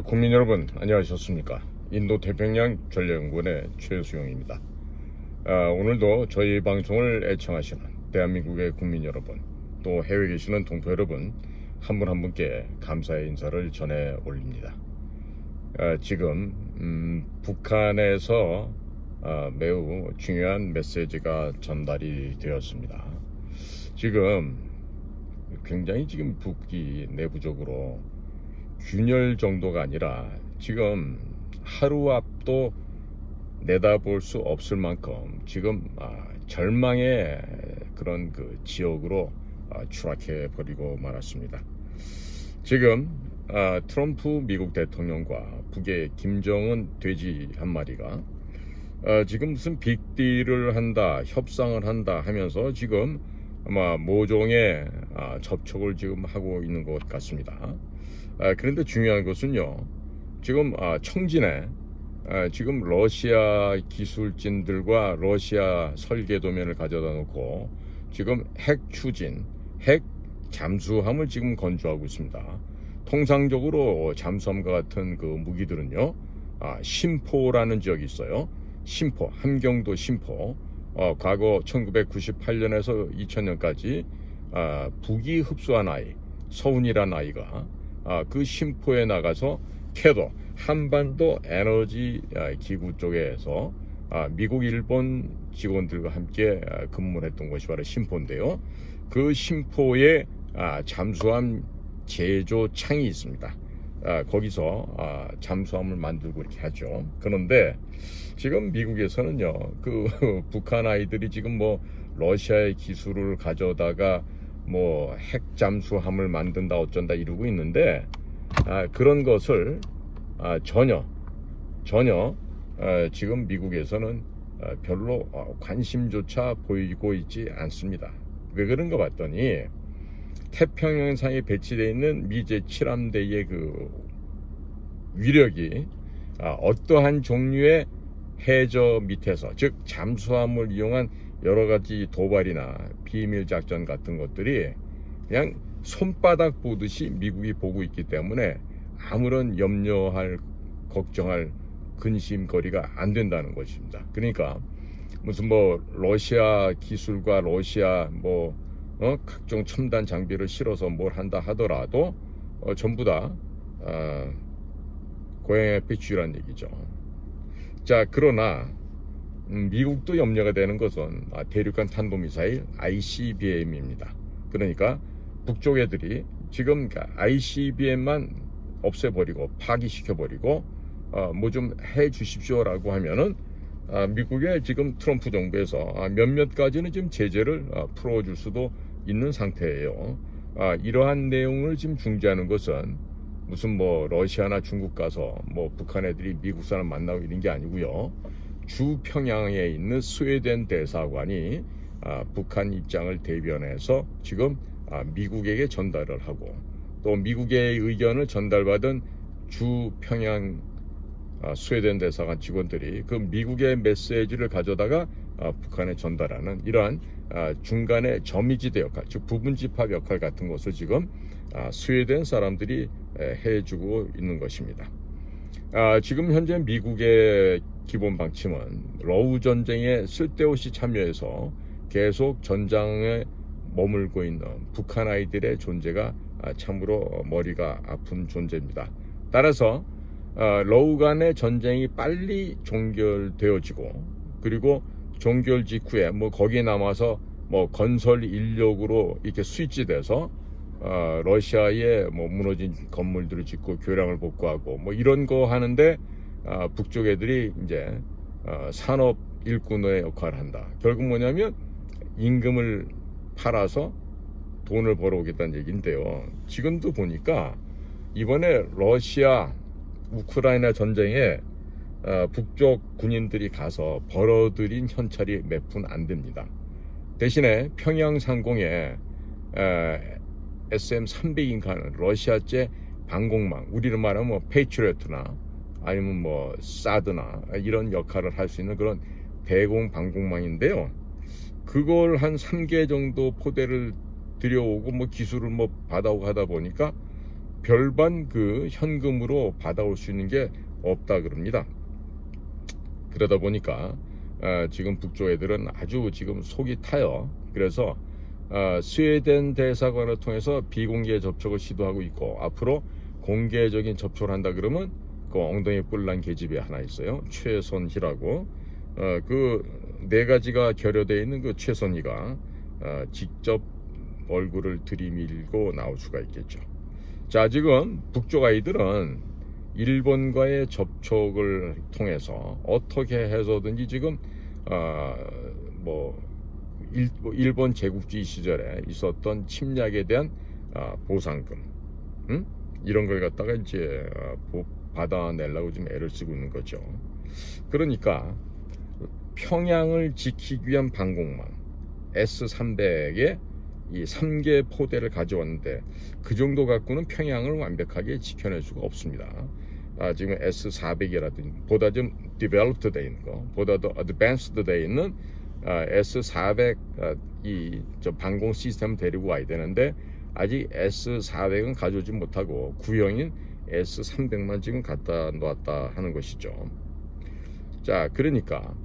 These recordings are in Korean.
국민 여러분 안녕하셨습니까? 인도태평양 전략연구원의 최수용입니다. 오늘도 저희 방송을 애청하시는 대한민국의 국민 여러분, 또 해외에 계시는 동포 여러분 한 분 한 분께 감사의 인사를 전해 올립니다. 지금 북한에서 매우 중요한 메시지가 전달이 되었습니다. 지금 굉장히 북이 내부적으로 균열 정도가 아니라 지금 하루 앞도 내다볼 수 없을 만큼 지금 절망의 그런 지역으로 추락해 버리고 말았습니다. 지금 트럼프 미국 대통령과 북의 김정은 돼지 한 마리가 지금 무슨 빅딜을 한다, 협상을 한다 하면서 지금 아마 모종의 접촉을 지금 하고 있는 것 같습니다. 그런데 중요한 것은요, 지금 청진에 지금 러시아 기술진들과 러시아 설계도면을 가져다 놓고 지금 핵 추진, 핵 잠수함을 지금 건조하고 있습니다. 통상적으로 잠수함과 같은 무기들은요, 심포라는 지역이 있어요. 심포, 함경도 심포. 과거 1998년에서 2000년까지 북이 흡수한 아이, 서훈이라는 아이가 그 심포에 나가서 캐도 한반도 에너지 기구 쪽에서 미국, 일본 직원들과 함께 근무를 했던 것이 바로 심포인데요. 그 심포에 잠수함 제조 창이 있습니다. 거기서 잠수함을 만들고 이렇게 하죠. 그런데 지금 미국에서는요, 북한 아이들이 지금 러시아의 기술을 가져다가 핵 잠수함을 만든다 어쩐다 이러고 있는데, 그런 것을 전혀 지금 미국에서는 별로 관심조차 보이고 있지 않습니다. 왜 그런가 봤더니 태평양상에 배치되어 있는 미제 7함대의 위력이 어떠한 종류의 해저 밑에서, 즉 잠수함을 이용한 여러 가지 도발이나 비밀 작전 같은 것들이 그냥 손바닥 보듯이 미국이 보고 있기 때문에 아무런 염려할, 걱정할 근심거리가 안 된다는 것입니다. 그러니까 무슨 러시아 기술과 러시아 각종 첨단 장비를 실어서 뭘 한다 하더라도 전부 다 고양이 앞에 쥐란 얘기죠. 자, 그러나 미국도 염려가 되는 것은 대륙간 탄도미사일 ICBM입니다. 그러니까 북쪽 애들이 지금 ICBM만 없애버리고 파기시켜버리고 좀 해주십시오라고 하면은 미국의 지금 트럼프 정부에서 몇몇 가지는 지금 제재를 풀어줄 수도 있는 상태예요. 이러한 내용을 지금 중재하는 것은 무슨 러시아나 중국 가서 북한 애들이 미국 사람 만나고 이런 게 아니고요. 주평양에 있는 스웨덴 대사관이 북한 입장을 대변해서 지금 미국에게 전달을 하고, 또 미국의 의견을 전달받은 주평양 스웨덴 대사관 직원들이 미국의 메시지를 가져다가 북한에 전달하는 이러한 중간의 점이지대 역할, 즉 부분집합 역할 같은 것을 지금 스웨덴 사람들이 해주고 있는 것입니다. 지금 현재 미국의 기본 방침은 러우 전쟁에 쓸데없이 참여해서 계속 전장에 머물고 있는 북한 아이들의 존재가 참으로 머리가 아픈 존재입니다. 따라서 러우 간의 전쟁이 빨리 종결되어지고, 그리고 종결 직후에 거기에 남아서 건설 인력으로 이렇게 스위치돼서 러시아의 무너진 건물들을 짓고 교량을 복구하고 이런 거 하는데 북쪽 애들이 이제 산업 일꾼의 역할을 한다. 결국 뭐냐면 임금을 팔아서 돈을 벌어오겠다는 얘기인데요. 지금도 보니까 이번에 러시아 우크라이나 전쟁에 북쪽 군인들이 가서 벌어들인 현찰이 몇 푼 안 됩니다. 대신에 평양 상공에 SM-300인가 하는 러시아제 방공망, 우리로 말하면 페이트리어트나 아니면 사드나 이런 역할을 할 수 있는 그런 대공 방공망인데요. 그걸 한 3개 정도 포대를 들여오고 기술을 받아오고 하다 보니까 별반 그 현금으로 받아올 수 있는 게 없다 그럽니다. 그러다 보니까 지금 북쪽 애들은 아주 지금 속이 타요. 그래서 스웨덴 대사관을 통해서 비공개 접촉을 시도하고 있고, 앞으로 공개적인 접촉을 한다 그러면 그 엉덩이 뿔난 계집이 하나 있어요. 최선희라고. 그 네 가지가 결여되어 있는 그 최선희가 직접 얼굴을 들이밀고 나올 수가 있겠죠. 자, 지금 북쪽 아이들은 일본과의 접촉을 통해서 어떻게 해서든지 지금 일본 제국주의 시절에 있었던 침략에 대한 보상금, 이런 걸 갖다가 이제 받아내려고 지금 애를 쓰고 있는 거죠. 그러니까 평양을 지키기 위한 방공망 S-300에 이 3개 포대를 가져왔는데, 그 정도 갖고는 평양을 완벽하게 지켜낼 수가 없습니다. 지금 S-400이라든지 보다 좀 developed 돼 있는 거, 보다 더 advanced 돼 있는 S-400 저 방공 시스템을 데리고 와야 되는데, 아직 S-400은 가져오지 못하고 구형인 S-300만 지금 갖다 놓았다 하는 것이죠. 자, 그러니까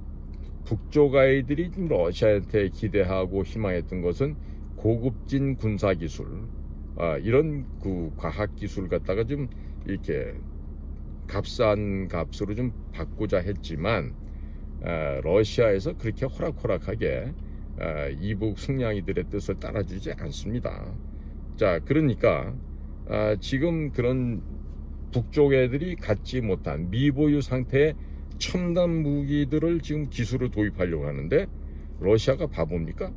북쪽 아이들이 지금 러시아한테 기대하고 희망했던 것은 고급진 군사기술, 이런 그 과학기술 갖다가 좀 이렇게 값싼 값으로 좀 받고자 했지만, 러시아에서 그렇게 호락호락하게 이북 승냥이들의 뜻을 따라주지 않습니다. 자, 그러니까 지금 그런 북쪽 애들이 갖지 못한 미보유 상태의 첨단 무기들을 지금 기술을 도입하려고 하는데, 러시아가 바보입니까?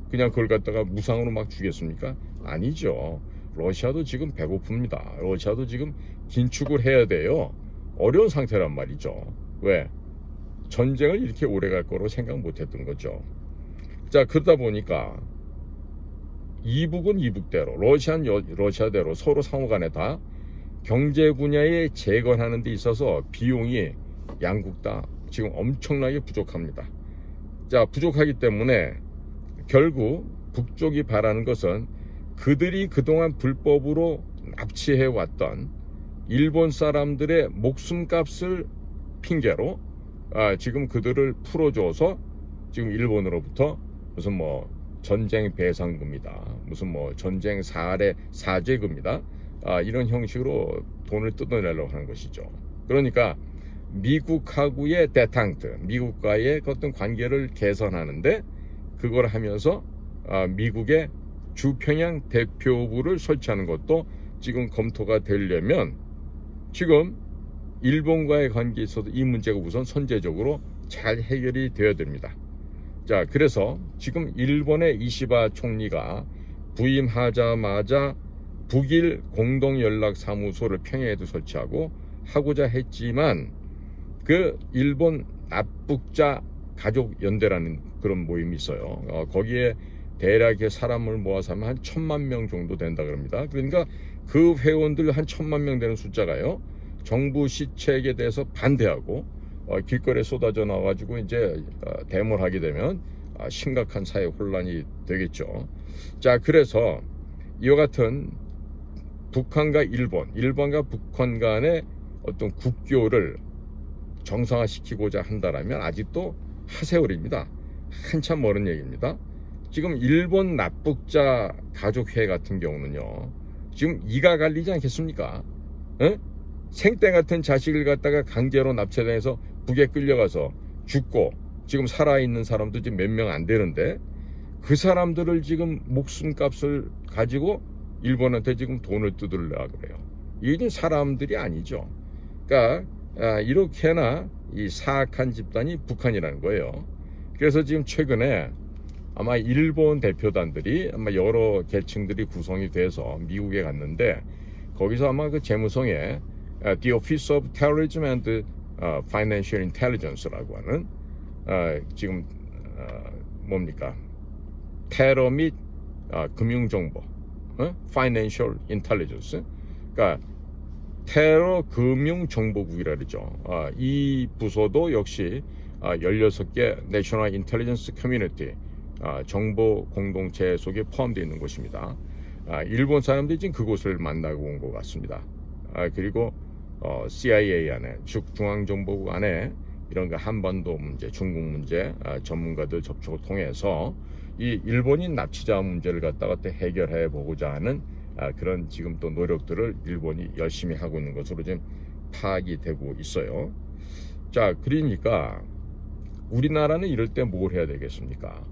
그냥 그걸 갖다가 무상으로 막 주겠습니까? 아니죠. 러시아도 지금 배고픕니다. 러시아도 지금 긴축을 해야 돼요. 어려운 상태란 말이죠. 왜? 전쟁을 이렇게 오래 갈 거로 생각 못 했던 거죠. 자, 그러다 보니까 이북은 이북대로, 러시아는 러시아대로 서로 상호간에 다 경제 분야에 재건하는 데 있어서 비용이 양국 다 지금 엄청나게 부족합니다. 자, 부족하기 때문에 결국 북쪽이 바라는 것은 그들이 그동안 불법으로 납치해 왔던 일본 사람들의 목숨값을 핑계로 지금 그들을 풀어줘서 지금 일본으로부터 무슨 뭐 전쟁 배상금이다, 무슨 뭐 전쟁 사죄금이다, 이런 형식으로 돈을 뜯어내려고 하는 것이죠. 그러니까 미국하고의 데탕트, 미국과의 어떤 관계를 개선하는데, 그걸 하면서 미국의 주평양 대표부를 설치하는 것도 지금 검토가 되려면, 지금 일본과의 관계에 있어서 이 문제가 우선 선제적으로 잘 해결이 되어야 됩니다. 자, 그래서 지금 일본의 이시바 총리가 부임하자마자 북일 공동연락사무소를 평양에도 설치하고 하고자 했지만, 그 일본 납북자 가족연대라는 그런 모임이 있어요. 거기에 대략의 사람을 모아서 하면 한 1000만 명 정도 된다 그럽니다. 그러니까 그 회원들 한 1000만 명 되는 숫자가요, 정부 시책에 대해서 반대하고 길거리에 쏟아져 나와가지고 이제 데모를 하게 되면 심각한 사회 혼란이 되겠죠. 자, 그래서 이와 같은 북한과 일본과 북한 간의 어떤 국교를 정상화시키고자 한다라면 아직도 하세월입니다. 한참 멀은 얘기입니다. 지금 일본 납북자 가족회 같은 경우는요, 지금 이가 갈리지 않겠습니까? 생떼 같은 자식을 갖다가 강제로 납치해서 북에 끌려가서 죽고 지금 살아있는 사람도 지금 몇 명 안 되는데, 그 사람들을 지금 목숨값을 가지고 일본한테 지금 돈을 뜯으려고 그래요. 이게 사람들이 아니죠. 그러니까 이렇게나 이 사악한 집단이 북한이라는 거예요. 그래서 지금 최근에 아마 일본 대표단들이 아마 여러 계층들이 구성이 돼서 미국에 갔는데, 거기서 아마 그 재무성에 The Office of Terrorism and Financial Intelligence라고 하는 지금 뭡니까? 테러 및 금융정보, Financial Intelligence, 그러니까 테러 금융정보국이라 그러죠. 이 부서도 역시 16개 내셔널 인텔리전스 커뮤니티 정보 공동체 속에 포함되어 있는 곳입니다. 일본 사람들이 지금 그곳을 만나고 온 것 같습니다. 그리고 CIA 안에, 즉 중앙정보국 안에 이런 한반도 문제, 중국 문제 전문가들 접촉을 통해서 이 일본인 납치자 문제를 갖다가 또 해결해 보고자 하는 그런 지금 또 노력들을 일본이 열심히 하고 있는 것으로 지금 파악이 되고 있어요. 자, 그러니까 우리나라는 이럴 때 뭘 해야 되겠습니까?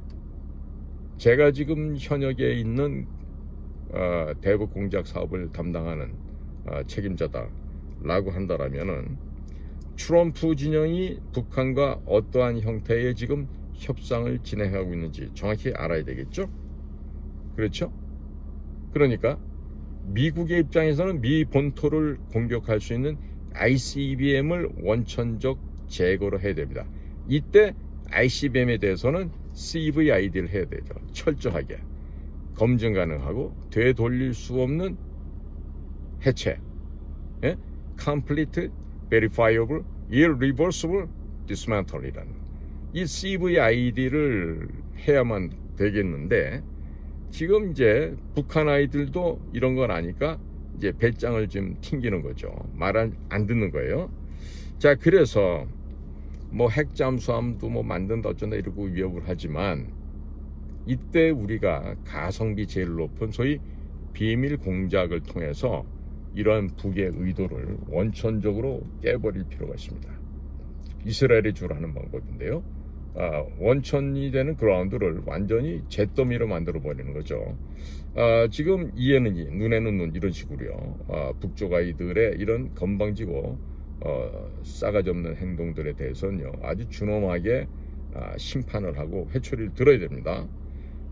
제가 지금 현역에 있는 대북 공작 사업을 담당하는 책임자다라고 한다라면은 트럼프 진영이 북한과 어떠한 형태의 지금 협상을 진행하고 있는지 정확히 알아야 되겠죠? 그렇죠? 그러니까 미국의 입장에서는 미 본토를 공격할 수 있는 ICBM을 원천적 제거를 해야 됩니다. 이때 ICBM에 대해서는 CVID를 해야 되죠. 철저하게 검증 가능하고 되돌릴 수 없는 해체, Complete, Verifiable, Irreversible Dismantle이라는 이 CVID를 해야만 되겠는데, 지금 이제 북한 아이들도 이런 걸 아니까 이제 배짱을 좀 튕기는 거죠. 말 안 듣는 거예요. 자, 그래서 뭐 핵잠수함도 뭐 만든다 어쩐다 이러고 위협을 하지만, 이때 우리가 가성비 제일 높은 소위 비밀 공작을 통해서 이러한 북의 의도를 원천적으로 깨버릴 필요가 있습니다. 이스라엘이 주로 하는 방법인데요. 원천이 되는 그라운드를 완전히 잿더미로 만들어 버리는 거죠. 지금 이에는 이, 눈에는 눈, 이런 식으로요. 북쪽 아이들의 이런 건방지고 싸가지 없는 행동들에 대해서는요, 아주 준엄하게 심판을 하고 회초리를 들어야 됩니다.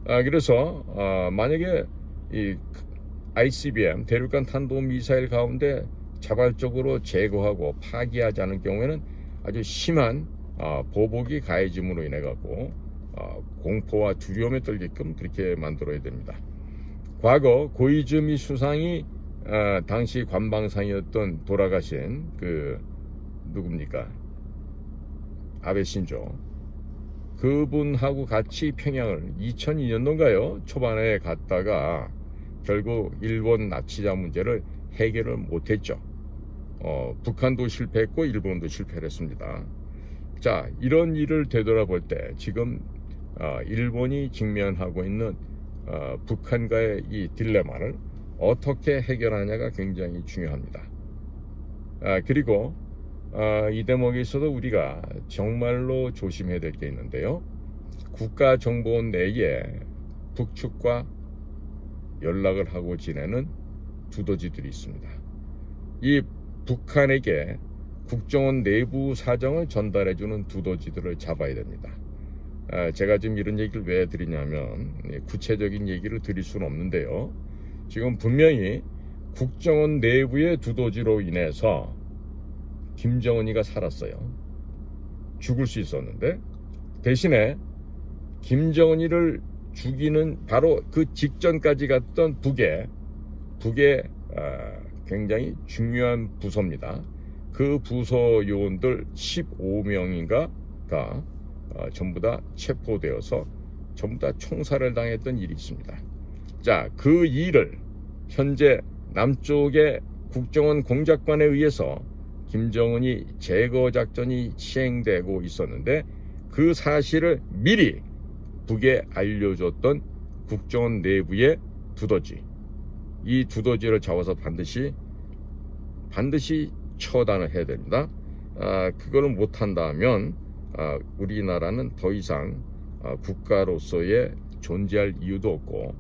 그래서 만약에 이 ICBM 대륙간 탄도미사일 가운데 자발적으로 제거하고 파기하지 않을 경우에는 아주 심한 보복이 가해짐으로 인해 갖고 공포와 두려움에 떨게끔 그렇게 만들어야 됩니다. 과거 고이즈미 수상이 당시 관방상이었던 돌아가신 그 누굽니까? 아베 신조, 그분하고 같이 평양을 2002년도인가요? 초반에 갔다가 결국 일본 납치자 문제를 해결을 못했죠. 북한도 실패했고 일본도 실패를 했습니다. 자, 이런 일을 되돌아볼 때 지금 일본이 직면하고 있는 북한과의 이 딜레마를 어떻게 해결하냐가 굉장히 중요합니다. 그리고 이 대목에 있어서 우리가 정말로 조심해야 될 게 있는데요. 국가정보원 내에 북측과 연락을 하고 지내는 두더지들이 있습니다. 이 북한에게 국정원 내부 사정을 전달해주는 두더지들을 잡아야 됩니다. 제가 지금 이런 얘기를 왜 드리냐면, 구체적인 얘기를 드릴 수는 없는데요. 지금 분명히 국정원 내부의 두더지로 인해서 김정은이가 살았어요. 죽을 수 있었는데, 대신에 김정은이를 죽이는 바로 그 직전까지 갔던 북의 굉장히 중요한 부서입니다. 그 부서 요원들 15명인가가 전부 다 체포되어서 전부 다 총살을 당했던 일이 있습니다. 자, 그 일을 현재 남쪽의 국정원 공작관에 의해서 김정은이 제거 작전이 시행되고 있었는데, 그 사실을 미리 북에 알려줬던 국정원 내부의 두더지, 이 두더지를 잡아서 반드시 처단을 해야 됩니다. 그거를 못한다면 우리나라는 더 이상 국가로서의 존재할 이유도 없고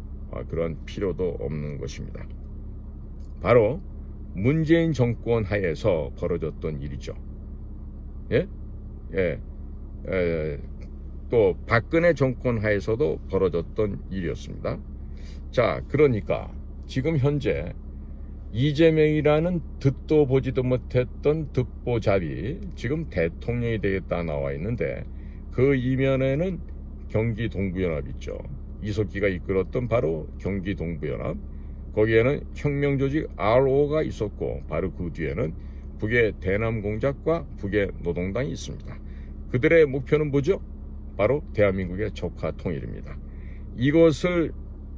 그런 필요도 없는 것입니다. 바로 문재인 정권 하에서 벌어졌던 일이죠. 또 박근혜 정권 하에서도 벌어졌던 일이었습니다. 자, 그러니까 지금 현재 이재명이라는 듣도 보지도 못했던 듣보잡이 지금 대통령이 되겠다 나와 있는데, 그 이면에는 경기 동부연합 있죠. 이석기가 이끌었던 바로 경기 동부연합, 거기에는 혁명조직 RO가 있었고, 바로 그 뒤에는 북의 대남공작과 북의 노동당이 있습니다. 그들의 목표는 뭐죠? 바로 대한민국의 적화 통일입니다. 이것을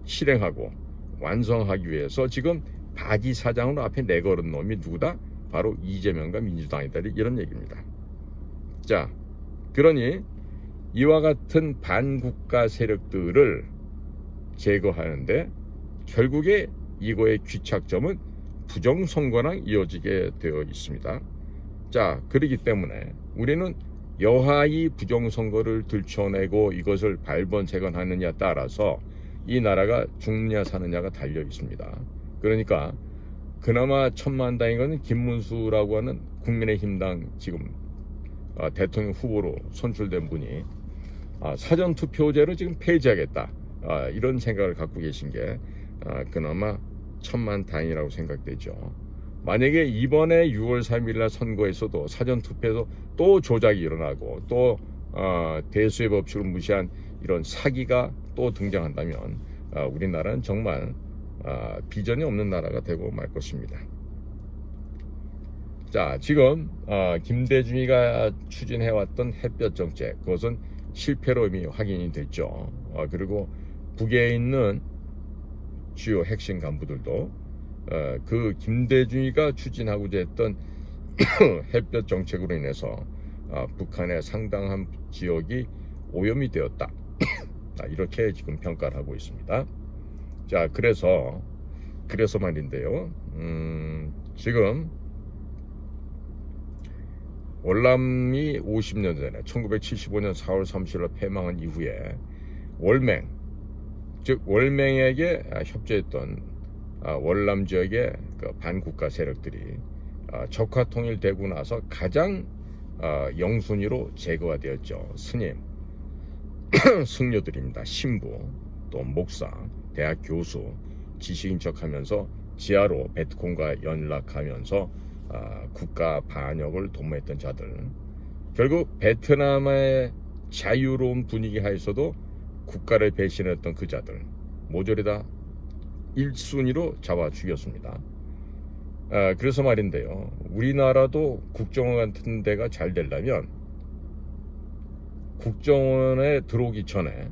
실행하고 완성하기 위해서 지금 바지 사장으로 앞에 내걸은 놈이 누구다? 바로 이재명과 민주당이다, 이런 얘기입니다. 자, 그러니 이와 같은 반국가 세력들을 제거하는데 결국에 이거의 귀착점은 부정선거랑 이어지게 되어 있습니다. 자, 그렇기 때문에 우리는 여하이 부정선거를 들춰내고 이것을 발본색원하느냐에 따라서 이 나라가 죽느냐 사느냐가 달려 있습니다. 그러니까 그나마 천만다행인 것은 김문수라고 하는 국민의힘당 지금 대통령 후보로 선출된 분이 사전투표제를 지금 폐지하겠다, 이런 생각을 갖고 계신 게 그나마 천만다행이라고 생각되죠. 만약에 이번에 6월 3일날 선거에서도 사전투표에서 또 조작이 일어나고 또 대수의 법칙을 무시한 이런 사기가 또 등장한다면 우리나라는 정말 비전이 없는 나라가 되고 말 것입니다. 자, 지금 김대중이가 추진해왔던 햇볕 정책, 그것은 실패로 이미 확인이 됐죠. 그리고 북에 있는 주요 핵심 간부들도 그 김대중이가 추진하고자 했던 햇볕 정책으로 인해서 북한의 상당한 지역이 오염이 되었다, 이렇게 지금 평가를 하고 있습니다. 자, 그래서 말인데요, 지금 월남이 50년 전에 1975년 4월 30일 폐망한 이후에 월맹, 즉 월맹에게 협조했던 월남 지역의 그 반국가 세력들이 적화 통일되고 나서 가장 영순위로 제거가 되었죠. 스님, 승려들입니다. 신부, 또 목사, 대학 교수, 지식인 척하면서 지하로 베트콩과 연락하면서 국가 반역을 도모했던 자들, 결국 베트남의 자유로운 분위기 하에서도 국가를 배신했던 그 자들 모조리 다 1순위로 잡아 죽였습니다. 그래서 말인데요, 우리나라도 국정원 같은 데가 잘 되려면 국정원에 들어오기 전에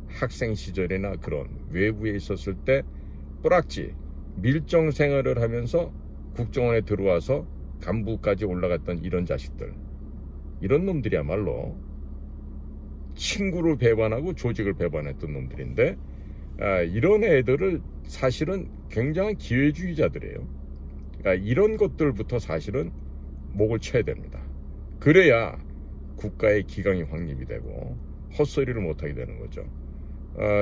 학생 시절이나 그런 외부에 있었을 때 뿌락지 밀정 생활을 하면서 국정원에 들어와서 간부까지 올라갔던 이런 자식들, 이런 놈들이야말로 친구를 배반하고 조직을 배반했던 놈들인데, 이런 애들을 사실은 굉장한 기회주의자들이에요. 이런 것들부터 사실은 목을 쳐야 됩니다. 그래야 국가의 기강이 확립이 되고 헛소리를 못하게 되는 거죠.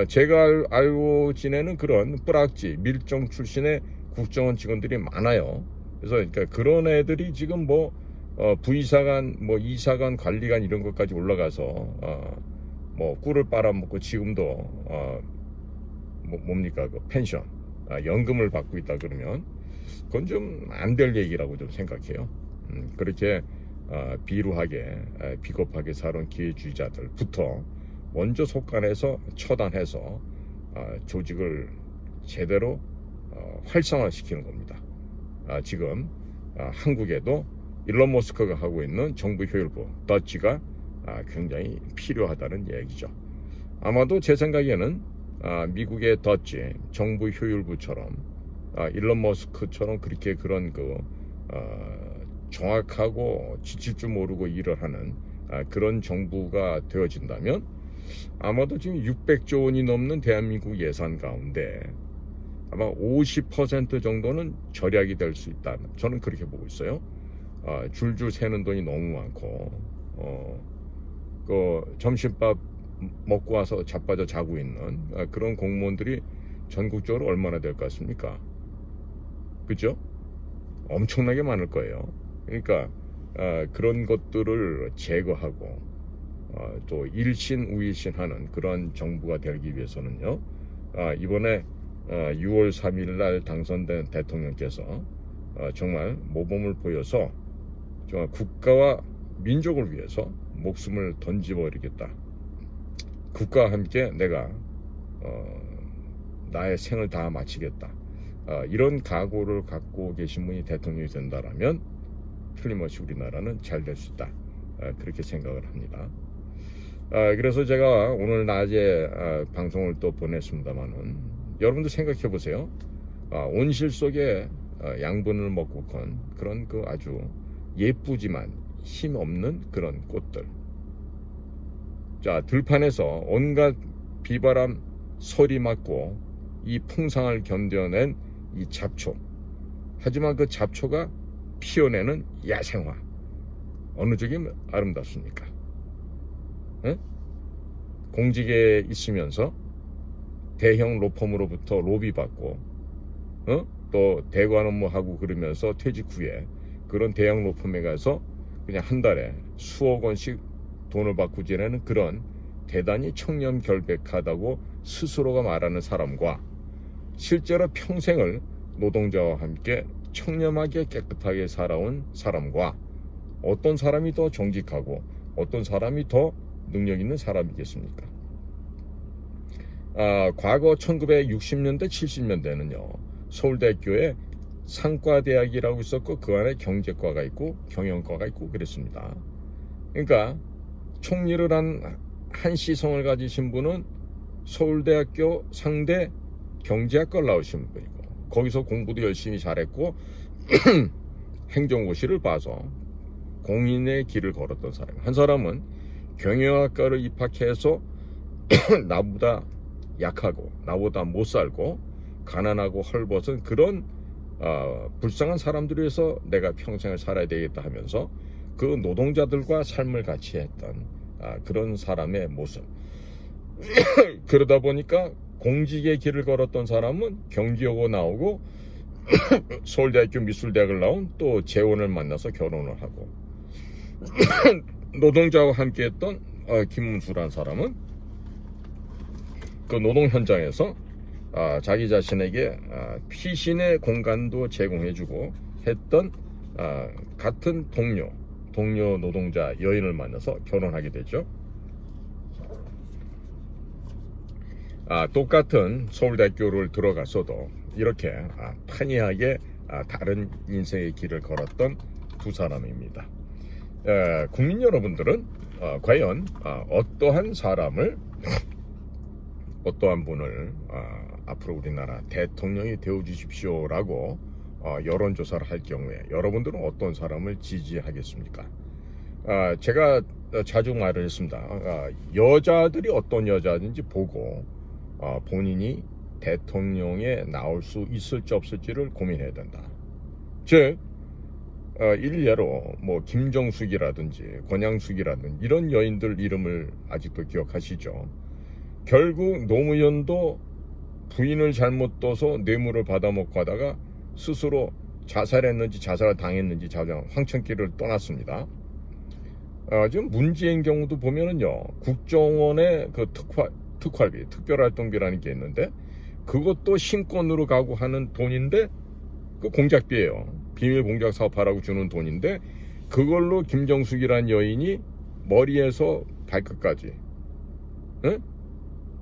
제가 알고 지내는 그런 뿌락지 밀정 출신의 국정원 직원들이 많아요. 그래서 그러니까 그런 애들이 지금 부이사관, 이사관, 관리관 이런 것까지 올라가서 꿀을 빨아먹고 지금도 뭡니까, 그 펜션, 연금을 받고 있다 그러면 그건 좀 안 될 얘기라고 좀 생각해요. 그렇게 비루하게 비겁하게 살아온 기회주의자들부터 먼저 속간해서 처단해서 조직을 제대로 활성화시키는 겁니다. 지금 한국에도 일론 머스크가 하고 있는 정부 효율부 더치가 굉장히 필요하다는 얘기죠. 아마도 제 생각에는 미국의 더치 정부 효율부처럼 일론 머스크처럼 그렇게 그런 정확하고 지칠 줄 모르고 일을 하는 그런 정부가 되어진다면 아마도 지금 600조 원이 넘는 대한민국 예산 가운데 아마 50% 정도는 절약이 될 수 있다, 저는 그렇게 보고 있어요. 줄줄 새는 돈이 너무 많고 그 점심밥 먹고 와서 자빠져 자고 있는 그런 공무원들이 전국적으로 얼마나 될 것 같습니까? 그죠? 엄청나게 많을 거예요. 그러니까 그런 것들을 제거하고 또 일신 우일신 하는 그런 정부가 되기 위해서는요, 이번에 6월 3일 날 당선된 대통령께서 정말 모범을 보여서 정말 국가와 민족을 위해서 목숨을 던져버리겠다, 국가와 함께 내가 나의 생을 다 마치겠다, 이런 각오를 갖고 계신 분이 대통령이 된다라면 틀림없이 우리나라는 잘 될 수 있다, 그렇게 생각을 합니다. 그래서 제가 오늘 낮에 방송을 또 보냈습니다만은 여러분들 생각해 보세요. 온실 속에 양분을 먹고 건 그런 그 아주 예쁘지만 힘없는 그런 꽃들. 자, 들판에서 온갖 비바람 소리 맞고 이 풍상을 견뎌낸 이 잡초. 하지만 그 잡초가 피어내는 야생화. 어느 쪽이 아름답습니까? 에? 공직에 있으면서 대형 로펌으로부터 로비 받고 또 대관 업무하고 그러면서 퇴직 후에 그런 대형 로펌에 가서 그냥 한 달에 수억 원씩 돈을 받고 지내는 그런 대단히 청렴결백하다고 스스로가 말하는 사람과 실제로 평생을 노동자와 함께 청렴하게 깨끗하게 살아온 사람과 어떤 사람이 더 정직하고 어떤 사람이 더 능력 있는 사람이겠습니까? 과거 1960년대 70년대는요 서울대학교에 상과대학이라고 있었고 그 안에 경제과가 있고 경영과가 있고 그랬습니다. 그러니까 총리를 한 한시성을 가지신 분은 서울대학교 상대 경제학과를 나오신 분이고 거기서 공부도 열심히 잘했고 행정고시를 봐서 공인의 길을 걸었던 사람. 한 사람은 경영학과를 입학해서 나보다 약하고 나보다 못 살고 가난하고 헐벗은 그런 불쌍한 사람들을 위해서 내가 평생을 살아야 되겠다 하면서 그 노동자들과 삶을 같이 했던 그런 사람의 모습. 그러다 보니까 공직의 길을 걸었던 사람은 경기여고 나오고 서울대학교 미술대학을 나온 또 재혼을 만나서 결혼을 하고 노동자와 함께 했던 김문수라는 사람은 그 노동 현장에서 자기 자신에게 피신의 공간도 제공해주고 했던 같은 동료 노동자 여인을 만나서 결혼하게 되죠. 똑같은 서울대학교를 들어갔어도 이렇게 판이하게 다른 인생의 길을 걸었던 두 사람입니다. 국민 여러분들은 과연 어떠한 사람을 어떠한 분을 앞으로 우리나라 대통령이 되어 주십시오 라고 여론조사를 할 경우에 여러분들은 어떤 사람을 지지하겠습니까? 제가 자주 말을 했습니다. 여자들이 어떤 여자든지 보고 본인이 대통령에 나올 수 있을지 없을지를 고민해야 된다. 즉 일례로 뭐 김정숙이라든지 권양숙이라든지 이런 여인들 이름을 아직도 기억하시죠? 결국 노무현도 부인을 잘못 둬서 뇌물을 받아먹고 하다가 스스로 자살했는지 자살을 당했는지 황천길을 떠났습니다. 지금 문재인 경우도 보면은요 국정원의 그 특활비, 특별활동비라는 게 있는데 그것도 신권으로 가고 하는 돈인데 그 공작비예요. 비밀 공작 사업하라고 주는 돈인데 그걸로 김정숙이라는 여인이 머리에서 발끝까지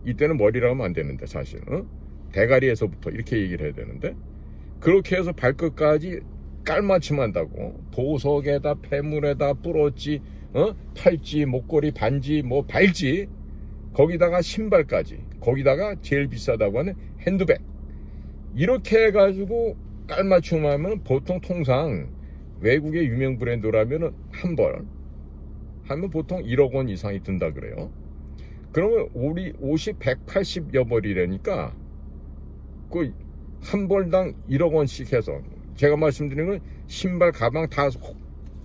이때는 머리라고 하면 안 되는데 사실 대가리에서부터 이렇게 얘기를 해야 되는데 그렇게 해서 발끝까지 깔맞춤한다고 보석에다 폐물에다 뿌렸지 팔찌 목걸이 반지 뭐 발찌 거기다가 신발까지 거기다가 제일 비싸다고 하는 핸드백 이렇게 해가지고 깔맞춤하면 보통 통상 외국의 유명 브랜드라면 한 벌 하면 보통 1억 원 이상이 든다 그래요. 그러면 우리 옷이 180여 벌이라니까 그 한 벌당 1억 원씩 해서 제가 말씀드리는 건 신발 가방 다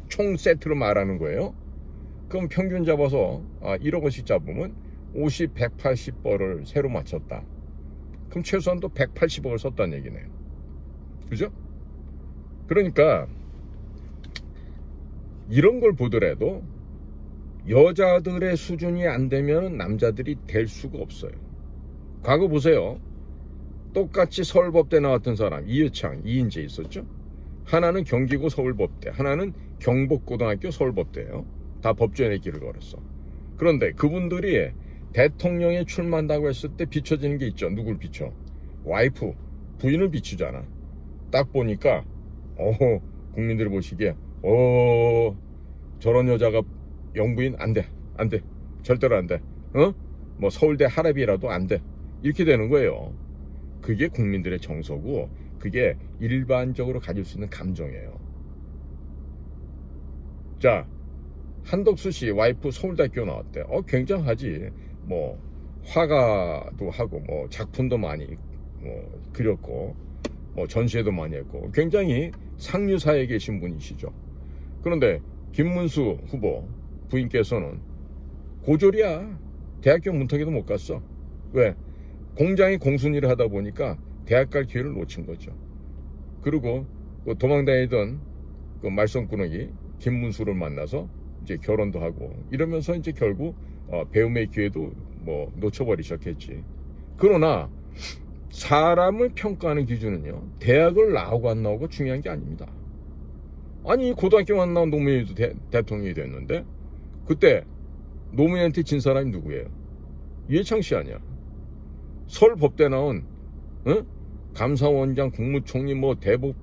총 세트로 말하는 거예요. 그럼 평균 잡아서 1억 원씩 잡으면 옷이 180벌을 새로 맞췄다. 그럼 최소한 또 180억을 썼다는 얘기네요. 그죠? 그러니까 이런 걸 보더라도 여자들의 수준이 안 되면 남자들이 될 수가 없어요. 과거 보세요. 똑같이 서울법대 나왔던 사람 이유창, 이인재 있었죠. 하나는 경기고 서울법대, 하나는 경복고등학교 서울법대예요. 다 법조인의 길을 걸었어. 그런데 그분들이 대통령에 출마한다고 했을 때 비춰지는 게 있죠. 누굴 비춰? 와이프, 부인을 비추잖아. 딱 보니까 국민들이 보시기에 저런 여자가 영부인 안 돼. 절대로 안 돼. 뭐 서울대 하랍이라도 안 돼. 이렇게 되는 거예요. 그게 국민들의 정서고 그게 일반적으로 가질 수 있는 감정이에요. 자, 한덕수 씨 와이프 서울대학교 나왔대. 굉장하지. 뭐 화가도 하고 뭐 작품도 많이 그렸고 뭐 전시회도 많이 했고 굉장히 상류사에 계신 분이시죠. 그런데 김문수 후보 부인께서는 고졸이야. 대학교 문턱에도 못 갔어. 왜? 공장이 공순위를 하다 보니까 대학 갈 기회를 놓친 거죠. 그리고 그 도망다니던 그 말썽꾸러기 김문수를 만나서 이제 결혼도 하고 이러면서 이제 결국 배움의 기회도 뭐 놓쳐버리셨겠지. 그러나 사람을 평가하는 기준은요, 대학을 나오고 안 나오고 중요한 게 아닙니다. 아니 고등학교만 나온 노무현이도 대통령이 됐는데 그때 노무현한테 진 사람이 누구예요? 이해창 씨 아니야. 서울법대 나온 감사원장, 국무총리, 뭐 대법,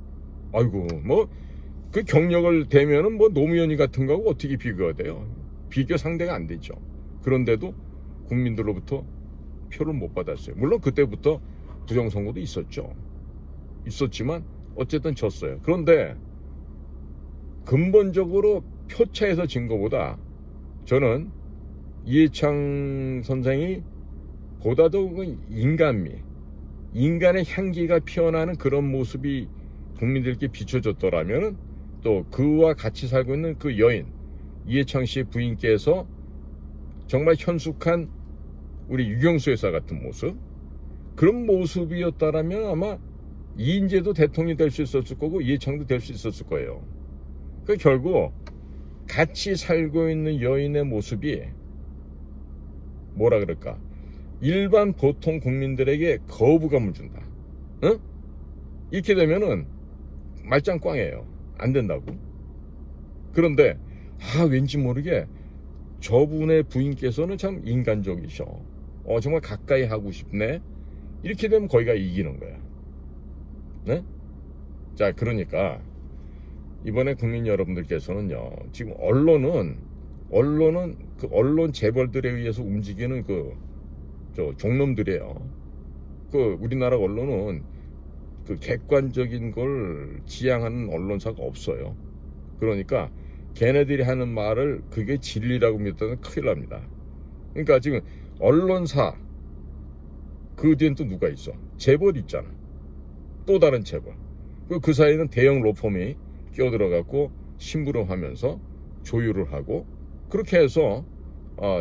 아이고 뭐 그 경력을 대면은 뭐 노무현이 같은 거하고 어떻게 비교가 돼요? 비교 상대가 안 되죠. 그런데도 국민들로부터 표를 못 받았어요. 물론 그때부터 부정선거도 있었지만 어쨌든 졌어요. 그런데 근본적으로 표차에서 진 것보다 저는 이해창 선생이 보다도 그 인간의 향기가 피어나는 그런 모습이 국민들께 비춰졌더라면 또 그와 같이 살고 있는 그 여인 이해창 씨 부인께서 정말 현숙한 우리 유경수 여사 같은 모습, 그런 모습이었다라면 아마 이인재도 대통령이 될 수 있었을 거고 이해창도 될 수 있었을 거예요. 그 결국 같이 살고 있는 여인의 모습이 뭐라 그럴까, 일반 보통 국민들에게 거부감을 준다. 이렇게 되면은 말짱 꽝이에요. 안 된다고. 그런데 왠지 모르게 저분의 부인께서는 참 인간적이셔. 정말 가까이 하고 싶네. 이렇게 되면 거기가 이기는 거야. 네? 자, 그러니까 이번에 국민 여러분들께서는요, 지금 언론은 그 언론 재벌들에 의해서 움직이는 종놈들이에요. 우리나라 언론은 그 객관적인 걸 지향하는 언론사가 없어요. 그러니까 걔네들이 하는 말을 그게 진리라고 믿었다면 큰일 납니다. 그러니까 지금 언론사 그 뒤엔 또 누가 있어? 재벌 있잖아. 또 다른 재벌. 그 사이에는 대형 로펌이 끼어들어갖고 심부름하면서 조율을 하고 그렇게 해서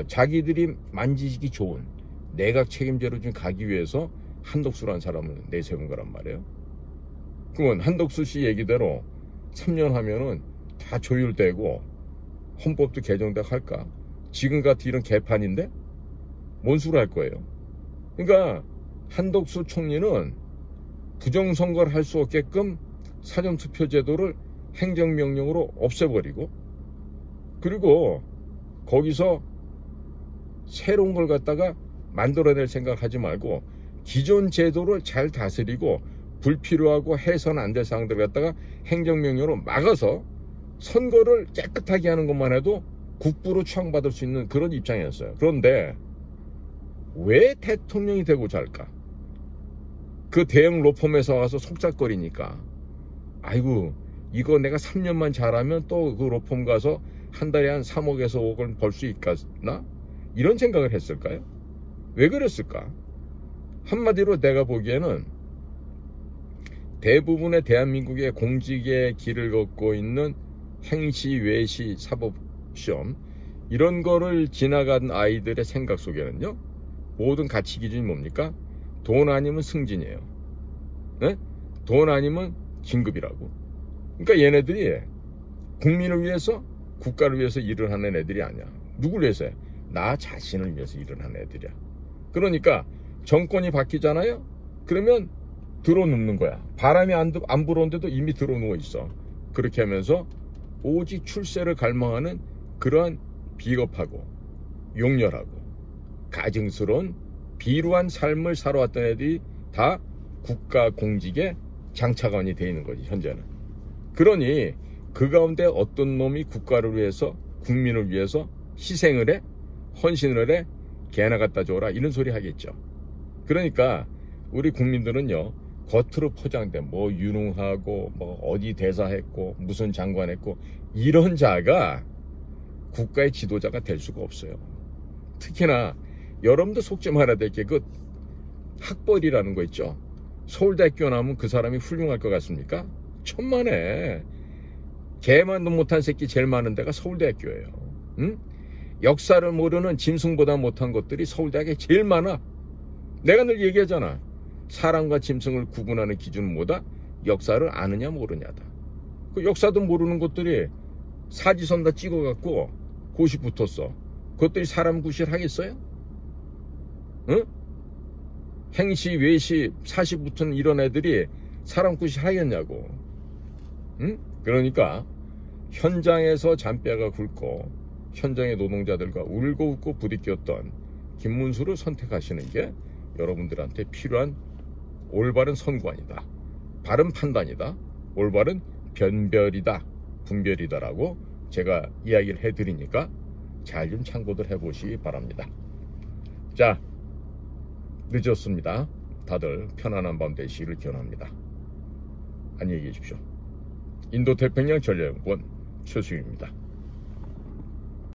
자기들이 만지기 좋은 내각 책임제로 좀 가기 위해서 한덕수라는 사람을 내세운 거란 말이에요. 그러면 한덕수 씨 얘기대로 3년 하면은 다 조율되고 헌법도 개정되고 할까? 지금 같은 이런 개판인데 뭔 수로 할 거예요? 그러니까 한덕수 총리는 부정선거를 할 수 없게끔 사전투표 제도를 행정명령으로 없애버리고 그리고 거기서 새로운 걸 갖다가 만들어낼 생각을 하지 말고 기존 제도를 잘 다스리고 불필요하고 해서는 안 될 사항들을 갖다가 행정명령으로 막아서 선거를 깨끗하게 하는 것만 해도 국부로 추앙받을 수 있는 그런 입장이었어요. 그런데 왜 대통령이 되고자 할까? 그 대형 로펌에서 와서 속작거리니까 아이고 이거 내가 3년만 잘하면 또 그 로펌 가서 한 달에 한 3억에서 5억을 벌 수 있겠나? 이런 생각을 했을까요? 왜 그랬을까? 한마디로 내가 보기에는 대부분의 대한민국의 공직의 길을 걷고 있는 행시, 외시, 사법시험 이런 거를 지나간 아이들의 생각 속에는요, 모든 가치 기준이 뭡니까? 돈 아니면 승진이에요. 네? 돈 아니면 진급이라고. 그러니까 얘네들이 국민을 위해서, 국가를 위해서 일을 하는 애들이 아니야. 누굴 위해서 해? 나 자신을 위해서 일을 하는 애들이야. 그러니까 정권이 바뀌잖아요? 그러면 들어눕는 거야. 바람이 안 불어오는데도 이미 들어누워 있어. 그렇게 하면서 오직 출세를 갈망하는 그러한 비겁하고 용렬하고 가증스러운 비루한 삶을 살아왔던 애들이 다 국가 공직에 장차관이 되어 있는 거지, 현재는. 그러니 그 가운데 어떤 놈이 국가를 위해서, 국민을 위해서 희생을 해, 헌신을 해, 개나 갖다 줘라, 이런 소리 하겠죠. 그러니까 우리 국민들은요, 겉으로 포장된 뭐 유능하고 뭐 어디 대사했고 무슨 장관했고 이런 자가 국가의 지도자가 될 수가 없어요. 특히나 여러분도 속지 말아야 될 게 그 학벌이라는 거 있죠. 서울대학교 나오면 그 사람이 훌륭할 것 같습니까? 천만에. 개만도 못한 새끼 제일 많은 데가 서울대학교예요. 응? 역사를 모르는 짐승보다 못한 것들이 서울대학에 제일 많아. 내가 늘 얘기하잖아. 사람과 짐승을 구분하는 기준은 뭐다? 역사를 아느냐 모르냐다. 그 역사도 모르는 것들이 사지선 다 찍어갖고 고시 붙었어. 그것들이 사람 구실 하겠어요? 응? 행시, 외시, 사시 붙은 이런 애들이 사람 구실 하겠냐고. 응? 그러니까 현장에서 잔뼈가 굵고 현장의 노동자들과 울고 웃고 부딪혔던 김문수를 선택하시는 게 여러분들한테 필요한 올바른 선관이다. 바른 판단이다. 올바른 변별이다. 분별이다라고 제가 이야기를 해드리니까 잘 좀 참고들 해보시기 바랍니다. 자, 늦었습니다. 다들 편안한 밤 되시기를 기원합니다. 안녕히 계십시오. 인도태평양 전략연구원 최수임입니다.